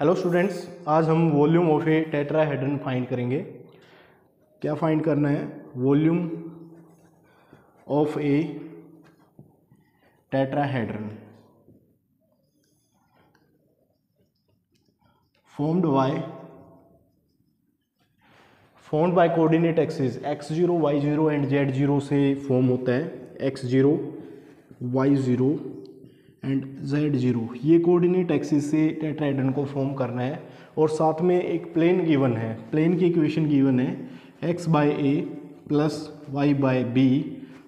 Hello students, आज हम volume of A tetrahedron find करेंगे। क्या फाइंड करना है? Volume of A tetrahedron formed by coordinate axis x0 y0 and z0 से फॉर्म होता है। x0 y0 एंड z0 ये कोऑर्डिनेट एक्सिस से टेट्राहेड्रन को फॉर्म करना है। और साथ में एक प्लेन गिवन है, प्लेन की इक्वेशन गिवन है x by A plus Y by B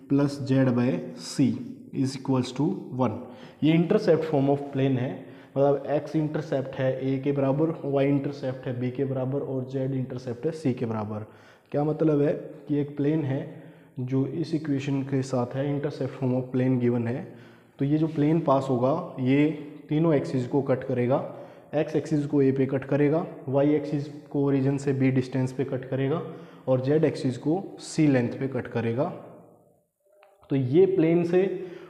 plus Z by C is equals to 1। ये इंटरसेप्ट फॉर्म ऑफ प्लेन है, मतलब x इंटरसेप्ट है a के बराबर, y इंटरसेप्ट है b के बराबर और z इंटरसेप्ट है c के बराबर। क्या मतलब है कि एक प्लेन है जो इस इक्वेशन के साथ है, intercept form of plane given है। तो ये जो प्लेन पास होगा ये तीनों एक्सिस को कट करेगा। x एक्सिस को a पे कट करेगा, y एक्सिस को ओरिजिन से b डिस्टेंस पे कट करेगा और z एक्सिस को c लेंथ पे कट करेगा। तो ये प्लेन से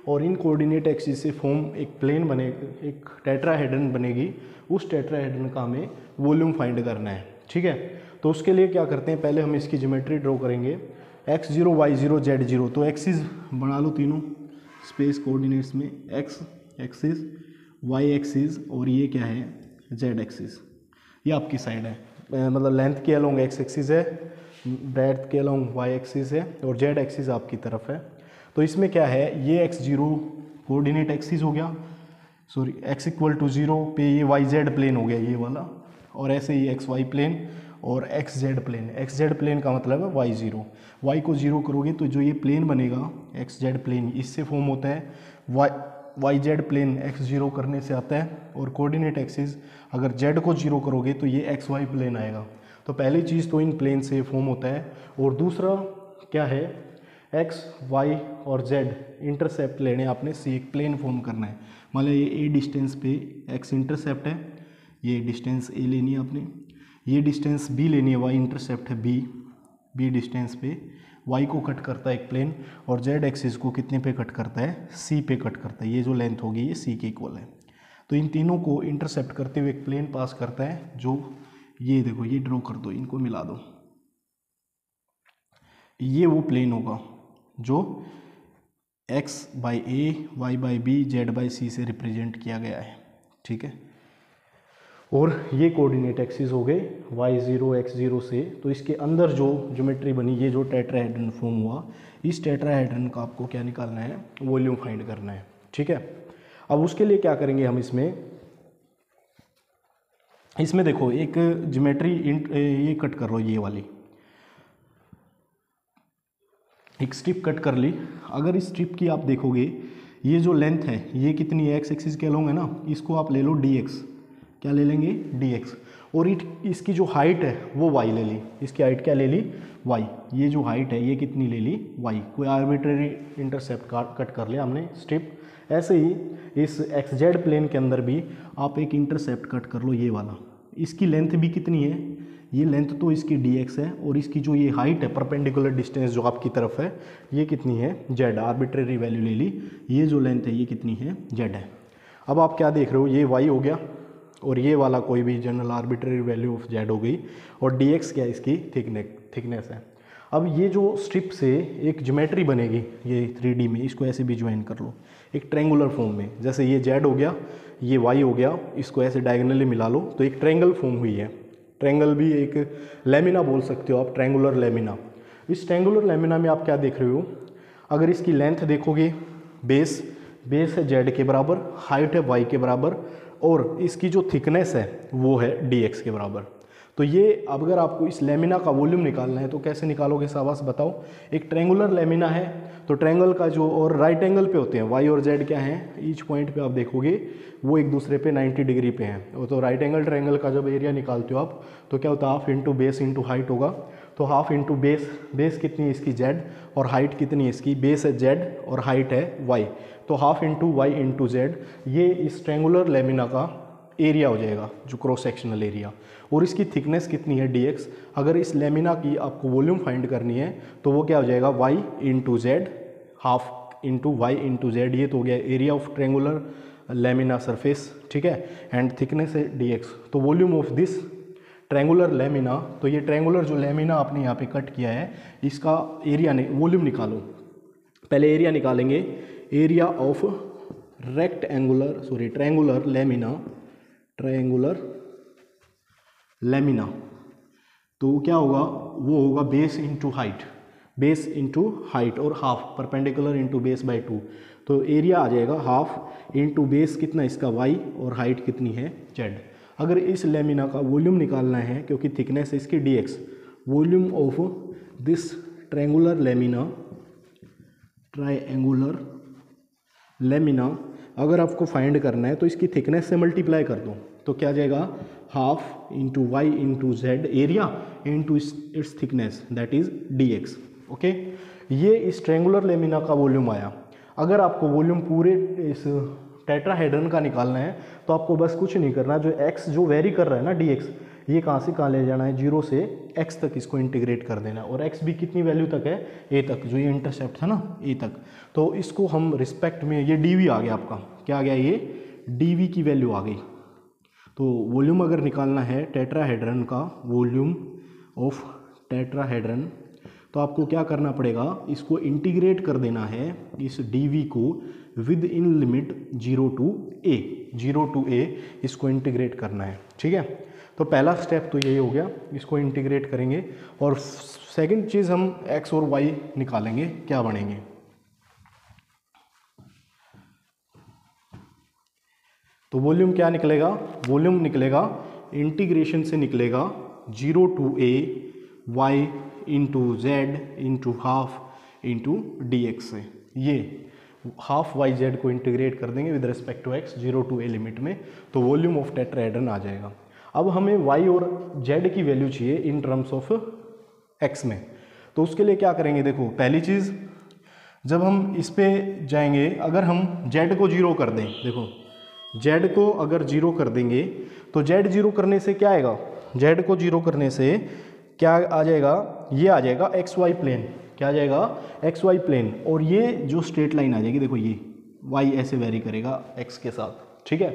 और इन कोऑर्डिनेट एक्सिस से फॉर्म एक प्लेन बने, एक टेट्राहेड्रन बनेगी। उस टेट्राहेड्रन का हमें वॉल्यूम फाइंड करना है। ठीक है, तो उसके लिए क्या करते हैं, पहले हम इसकी ज्योमेट्री ड्रॉ करेंगे। x0 y0 z0, तो एक्सिस बना लो तीनों स्पेस कोऑर्डिनेट्स में, x एक्सिस, y एक्सिस और ये क्या है z एक्सिस। ये आपकी साइड है, मतलब लेंथ के अलोंग x एक्सिस है, ब्रेड्थ के अलोंग y एक्सिस है और z एक्सिस आपकी तरफ है। तो इसमें क्या है, ये x0 कोऑर्डिनेट एक्सिस हो गया, सॉरी x इक्वल टू 0 पे ये yz प्लेन हो गया ये वाला, और ऐसे ही xy प्लेन और xz प्लेन। xz प्लेन का मतलब है y0, y को 0 करोगे तो जो ये प्लेन बनेगा xz प्लेन इससे फॉर्म होता है। yz प्लेन x0 करने से आता है, और कोऑर्डिनेट एक्सिस अगर z को 0 करोगे तो ये xy प्लेन आएगा। तो पहली चीज़ तो इन प्लेन से फॉर्म होता है। और दूसरा क्या है, x, y और z इंटरसेप्ट लेने आपने सी एक प्लेन फॉर्म करना है। मान लो ये a डिस्टेंस पे x इंटरसेप्ट है, ये डिस्टेंस a लेनी है आपने, ये डिस्टेंस b लेनी है, y इंटरसेप्ट है b डिस्टेंस पे y को कट करता है एक प्लेन, और z एक्सिस को कितने पे कट करता है, c पे कट करता है। ये जो लेंथ होगी ये c के इक्वल है। तो इन तीनों को इंटरसेप्ट करते हुए एक प्लेन पास करता है, जो ये देखो ये ड्रॉ कर दो, इनको मिला दो, ये वो प्लेन होगा जो x by A, y by B, z by C से रिप्रेजेंट किया गया है। ठीक है, और ये कोऑर्डिनेट एक्सिस हो गए y0 x0 से। तो इसके अंदर जो ज्योमेट्री बनी, ये जो टेट्राहेड्रन फॉर्म हुआ, इस टेट्राहेड्रन का आपको क्या निकालना है, वॉल्यूम फाइंड करना है। ठीक है, अब उसके लिए क्या करेंगे हम, इसमें देखो एक ज्योमेट्री ये कट कर लो, ये वाली एक स्ट्रिप कट कर ली। अगर इस स्ट्रिप की आप देखोगे, ये जो लेंथ है ये कितनी है, x एक्सिस के अलोंग है ना, इसको आप ले लो dx। क्या ले लेंगे, dx। और इसकी जो हाइट है वो y ले ली, इसकी हाइट क्या ले ली, y। ये जो हाइट है ये कितनी ले ली, y। कोई आर्बिट्रेरी इंटरसेप्ट कट कर लिया हमने स्ट्रिप। ऐसे ही इस xz प्लेन के अंदर भी आप एक इंटरसेप्ट कट कर लो, ये वाला। इसकी लेंथ भी कितनी है, ये लेंथ तो इसकी dx है, और इसकी जो ये हाइट है, परपेंडिकुलर डिस्टेंस जो आपकी तरफ है, ये कितनी है, z। आर्बिट्रेरी वैल्यू ले ली, ये जो लेंथ है ये कितनी है, z है। अब आप क्या देख रहे हो, ये y हो गया, और ये वाला कोई भी general arbitrary value of z हो गई, और dx क्या इसकी थिकनेस है। अब ये जो स्ट्रिप से एक ज्योमेट्री बनेगी ये 3D में, इसको ऐसे भी ज्वाइन कर लो एक ट्रायंगुलर फॉर्म में। जैसे ये z हो गया, ये y हो गया, इसको ऐसे डायगोनली मिला लो तो एक ट्रायंगल फॉर्म हुई है। ट्रायंगल भी एक लेमिना बोल सकते हो आप, ट्रायंगुलर लेमिना। इस ट्रायंगुलर लेमिना में आप क्या देख रहे हो, अगर इसकी लेंथ देखोगे, बेस है z के बराबर, हाइट है y के बराबर, और इसकी जो थिकनेस है वो है dx के बराबर। तो ये अगर आपको इस लेमिना का वॉल्यूम निकालना है तो कैसे निकालोगे, शाबाश बताओ। एक ट्रायंगुलर लेमिना है तो ट्रायंगल का जो, और राइट एंगल पे होते हैं y और z क्या हैं, ईच पॉइंट पे आप देखोगे वो एक दूसरे पे 90 डिग्री पे हैं। तो राइट एंगल ट्रायंगल का जब एरिया निकालते हो आप तो क्या होता है, half into base into height होगा। तो हाफ इंटू बेस कितनी है इसकी z, और हाइट कितनी है इसकी, बेस है z और हाइट है y। तो half into y into z, ये इस ट्रायंगुलर लेमिना का एरिया हो जाएगा, जो क्रॉस सेक्शनल एरिया। और इसकी थिकनेस कितनी है, dx। अगर इस लेमिना की आपको वॉल्यूम फाइंड करनी है तो वो क्या हो जाएगा, y into z, half into y into z। ये तो हो गया area of triangular lamina surface, ठीक है, एंड थिकनेस है dx। तो volume of this triangular lamina, तो ये ट्रायंगुलर जो लेमिना आपने यहाँ पे कट किया है इसका एरिया वॉल्यूम निकालो। पहले एरिया निकालेंगे, एरिया ऑफ ट्रायंगुलर लेमिना, तो क्या होगा, वो होगा बेस इंटू हाइट और half, perpendicular into base by 2। तो एरिया आ जाएगा हाफ इंटू बेस कितना इसका y और हाइट कितनी है z। अगर इस लेमिना का वॉल्यूम निकालना है क्योंकि थिकनेस है इसकी dx, volume of this triangular lamina अगर आपको फाइंड करना है तो इसकी थिकनेस से मल्टीप्लाई कर दो, तो क्या आ जाएगा, half into Y into Z area into its thickness that is dx। Okay, ये इस ट्रायंगुलर लेमिना का वॉल्यूम आया। अगर आपको वॉल्यूम पूरे इस टेट्राहेड्रन का निकालना है तो आपको बस कुछ नहीं करना, जो x जो वेरी कर रहा है ना dx, ये कहाँ से कहाँ ले जाना है, 0 से x तक इसको इंटीग्रेट कर देना है, और x भी कितनी वैल्यू तक है, a तक, जो ये इंटरसेप्ट था ना a तक। तो इसको हम रिस्पेक्ट में, ये dv आ गया आपका, क्या आ गया, ये dv की वैल्यू आ गई। तो वॉल्यूम अगर निकालना है टेट्राहेड्रन का, वॉल्यूम ऑफ टेट्राहेड्रन, तो आपको क्या करना पड़ेगा, इसको इंटीग्रेट कर देना है इस dv को with in limit 0 to a, इसको इंटीग्रेट करना है, ठीक है। तो पहला स्टेप तो यही हो गया, इसको इंटीग्रेट करेंगे। और सेकंड चीज़ हम x और y निकालेंगे, क्या बनेंगे, तो वॉल्यूम क्या निकलेगा, वॉल्यूम निकलेगा इंटीग्रेशन से निकलेगा 0 to a y into Z into half into dx से, ये हाफ वाई जेड को इंटीग्रेट कर देंगे with respect to x 0 to a limit में, तो वॉल्यूम ऑफ टेट्राहेड्रन आ जाएगा। अब हमें y और z की वैल्यू चाहिए इन टर्म्स ऑफ x में, तो उसके लिए क्या करेंगे, देखो पहली चीज़ जब हम इस पे जाएंगे, अगर हम z को 0 कर दें, देखो z को अगर 0 कर देंगे तो z 0 करने से क्या आएगा, z को 0 करने से क्या आ जाएगा, ये आ जाएगा एक्स वाई प्लेन, क्या आ जाएगा, एक्स वाई प्लेन, और ये जो स्ट्रेट लाइन आ जाएगी, देखो ये y ऐसे वेरी करेगा x के साथ, ठीक है,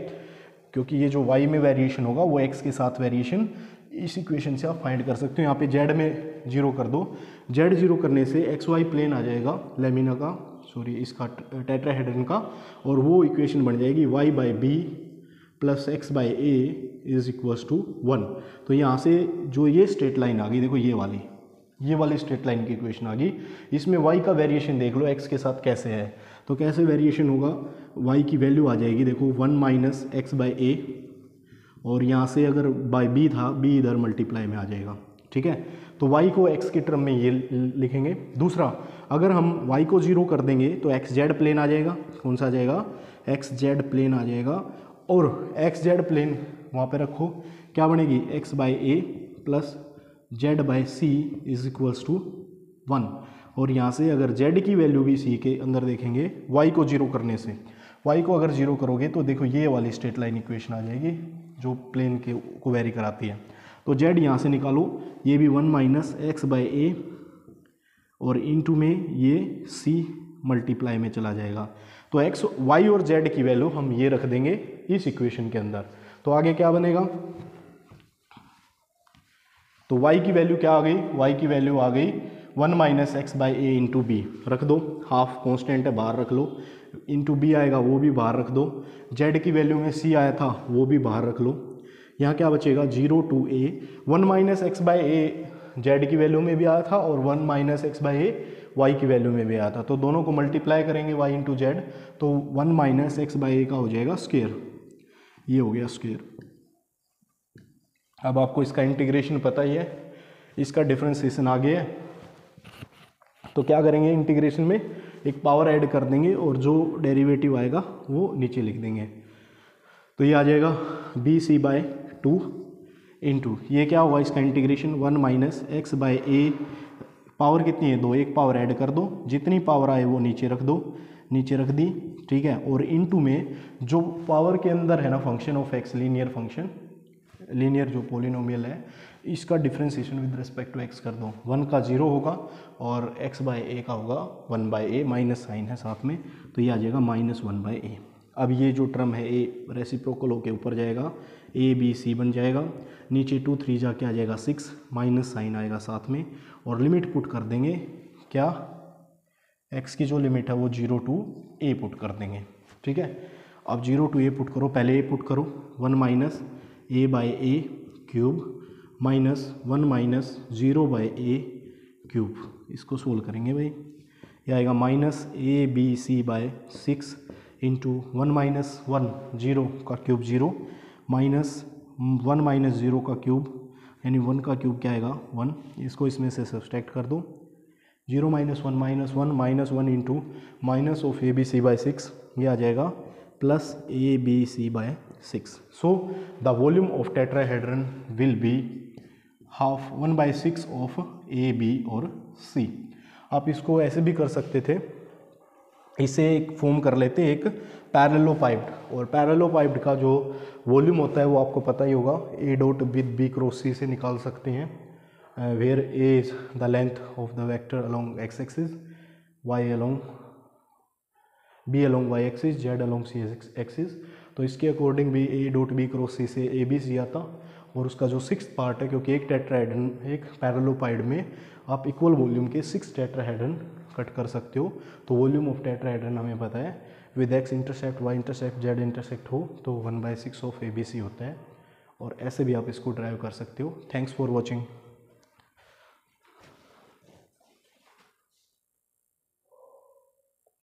क्योंकि ये जो y में वेरिएशन होगा वो x के साथ वेरिएशन इस इक्वेशन से आप फाइंड कर सकते हो। यहाँ पे z में 0 कर दो, z 0 करने से एक्स वाई प्लेन आ जाएगा लेमिना का, इसका टेट्राहेड्रन का, और वो इक्वेशन बन जाएगी y by B plus X by A is equals to 1। तो यहाँ से जो ये स्ट्रेट लाइन आ गई, देखो ये वाली स्ट्रेट लाइन की इक्वेशन आ गई, इसमें y का वेरिएशन देख लो x के साथ कैसे है, तो कैसे वेरिएशन होगा, y की वैल्यू आ जाएगी, देखो 1 माइनस एक्स बाई ए, और यहाँ से अगर बाई b था, b इधर मल्टीप्लाई में आ जाएगा, ठीक है। तो y को x की टर्म में ये लिखेंगे। दूसरा, अगर हम y को 0 कर देंगे तो एक्स जेड प्लेन आ जाएगा, कौन सा आ जाएगा, एक्स जेड प्लेन आ जाएगा, और एक्स जेड प्लेन वहाँ पे रखो, क्या बनेगी, X by A plus Z by C is equals to 1, और यहाँ से अगर जेड की वैल्यू भी सी के अंदर देखेंगे, वाई को 0 करने से, वाई को अगर 0 करोगे तो देखो ये वाली स्ट्रेट लाइन इक्वेशन आ जाएगी जो प्लेन के को वेरी कराती है। तो जेड यहाँ से निकालो, ये भी 1 माइनस एक्स बाई ए, और इनटू में ये सी मल्टीप्लाई में चला जाएगा। तो एक्स वाई और जेड की वैल्यू हम ये रख देंगे इस इक्वेशन के अंदर, तो आगे क्या बनेगा, तो y की वैल्यू क्या आ गई, y की वैल्यू आ गई 1 minus X by A into B, रख दो, हाफ कॉन्स्टेंट है बाहर रख लो, इंटू बी आएगा वो भी बाहर रख दो, z की वैल्यू में c आया था वो भी बाहर रख लो, यहाँ क्या बचेगा 0 to a, 1 minus X by A Z की वैल्यू में भी आया था और 1 minus X by A Y की वैल्यू में भी आया था, तो दोनों को मल्टीप्लाई करेंगे y इंटू जेड, तो 1 माइनस एक्स बाई ए का हो जाएगा स्क्वायर, ये हो गया स्क्वायर। अब आपको इसका इंटीग्रेशन पता ही है, इसका डिफरेंशिएशन आ गया है, तो क्या करेंगे, इंटीग्रेशन में एक पावर ऐड कर देंगे और जो डेरिवेटिव आएगा वो नीचे लिख देंगे, तो ये आ जाएगा बी सी बाई 2 इंटू, ये क्या होगा इसका integration 1 minus X by A, power कितनी है 2, एक पावर ऐड कर दो, जितनी पावर आए वो नीचे रख दो, नीचे रख दी, ठीक है, और इनटू में जो पावर के अंदर है ना function of X, linear function, linear जो पॉलिनोमियल है, इसका differentiation with respect to X कर दो, 1 का 0 होगा और एक्स बाई ए का होगा 1 बाई ए, माइनस साइन है साथ में, तो ये आ जाएगा -1 बाई ए। अब ये जो टर्म है ए रेसिप्रोकल होके ऊपर जाएगा, ए बी सी बन जाएगा, नीचे 2 3 जाके आ जाएगा 6, माइनस साइन आएगा साथ में, और लिमिट पुट कर देंगे क्या, x की जो लिमिट है वो 0 टू a पुट कर देंगे। ठीक है, अब 0 टू a पुट करो, पहले a पुट करो, 1 minus a by A cube minus 1 minus 0 by A cube, इसको सोल्व करेंगे भाई, ये आएगा minus A B C by 6 into 1 minus 1 0 का क्यूब 0 माइनस 1 माइनस 0 का क्यूब, यानी 1 का क्यूब क्या आएगा 1, इसको इसमें से सब्सट्रैक्ट कर दो, 0 minus 1 minus 1 into minus of A B C by 6, ये आ जाएगा plus A B C by 6। So the volume of tetrahedron will be half 1/6 of A B और सी। आप इसको ऐसे भी कर सकते थे, इसे एक फॉर्म कर लेते एक पैरेललोपाइप्ड, और पैरेललोपाइप्ड का जो वॉल्यूम होता है वो आपको पता ही होगा, A dot with B cross C से निकाल सकते हैं, where A is the length of the vector along X axis, Y along B along Y axis, Z along C axis. तो इसके अकॉर्डिंग भी A dot B cross C से A B सी आता, और उसका जो 6th पार्ट है, क्योंकि एक टेट्राहेड्रन एक पैरेललोपाइड में आप इक्वल वॉल्यूम के 6 टेट्राहेड्रन कट कर सकते हो, तो वॉल्यूम ऑफ टेट्राहेड्रन हमें पता है with X intercept Y intercept Z intercept हो तो 1/6 ऑफ ए बी सी होता है, और ऐसे भी आप इसको ड्राइव कर सकते हो। Thanks for watching.